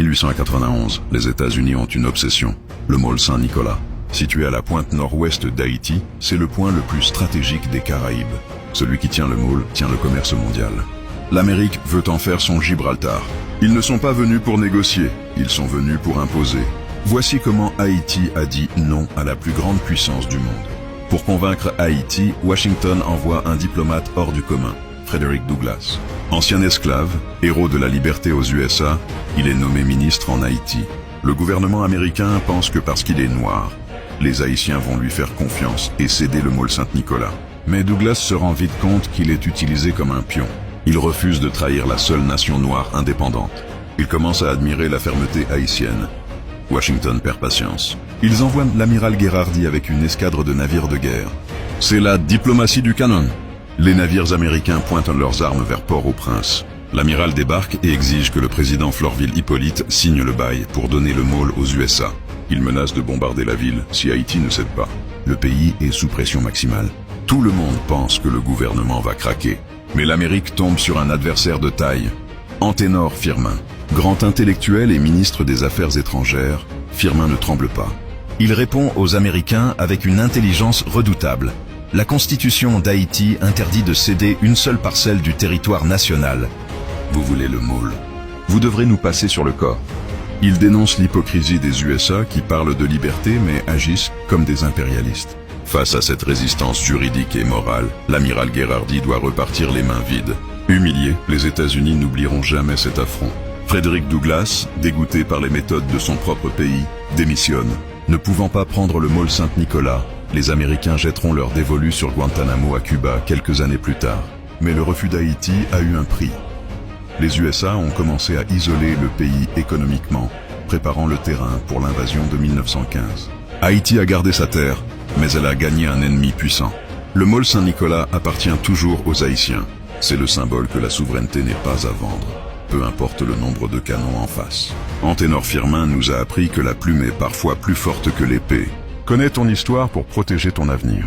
1891, les États-Unis ont une obsession, le môle Saint-Nicolas. Situé à la pointe nord-ouest d'Haïti, c'est le point le plus stratégique des Caraïbes. Celui qui tient le môle tient le commerce mondial. L'Amérique veut en faire son Gibraltar. Ils ne sont pas venus pour négocier, ils sont venus pour imposer. Voici comment Haïti a dit non à la plus grande puissance du monde. Pour convaincre Haïti, Washington envoie un diplomate hors du commun, Frederick Douglass. Ancien esclave, héros de la liberté aux USA, il est nommé ministre en Haïti. Le gouvernement américain pense que parce qu'il est noir, les Haïtiens vont lui faire confiance et céder le môle Saint-Nicolas. Mais Douglass se rend vite compte qu'il est utilisé comme un pion. Il refuse de trahir la seule nation noire indépendante. Il commence à admirer la fermeté haïtienne. Washington perd patience. Ils envoient l'amiral Gherardi avec une escadre de navires de guerre. C'est la diplomatie du canon. Les navires américains pointent leurs armes vers Port-au-Prince. L'amiral débarque et exige que le président Florville Hippolyte signe le bail pour donner le môle aux USA. Il menace de bombarder la ville si Haïti ne cède pas. Le pays est sous pression maximale. Tout le monde pense que le gouvernement va craquer. Mais l'Amérique tombe sur un adversaire de taille. Anténor Firmin. Grand intellectuel et ministre des Affaires étrangères, Firmin ne tremble pas. Il répond aux Américains avec une intelligence redoutable. La Constitution d'Haïti interdit de céder une seule parcelle du territoire national. Vous voulez le môle. Vous devrez nous passer sur le corps. Il dénonce l'hypocrisie des USA qui parlent de liberté mais agissent comme des impérialistes. Face à cette résistance juridique et morale, l'amiral Gherardi doit repartir les mains vides. Humiliés, les États-Unis n'oublieront jamais cet affront. Frederick Douglass, dégoûté par les méthodes de son propre pays, démissionne. Ne pouvant pas prendre le môle Saint-Nicolas, les Américains jetteront leur dévolu sur Guantanamo à Cuba quelques années plus tard. Mais le refus d'Haïti a eu un prix. Les USA ont commencé à isoler le pays économiquement, préparant le terrain pour l'invasion de 1915. Haïti a gardé sa terre, mais elle a gagné un ennemi puissant. Le môle Saint-Nicolas appartient toujours aux Haïtiens. C'est le symbole que la souveraineté n'est pas à vendre, peu importe le nombre de canons en face. Anténor Firmin nous a appris que la plume est parfois plus forte que l'épée. Connais ton histoire pour protéger ton avenir.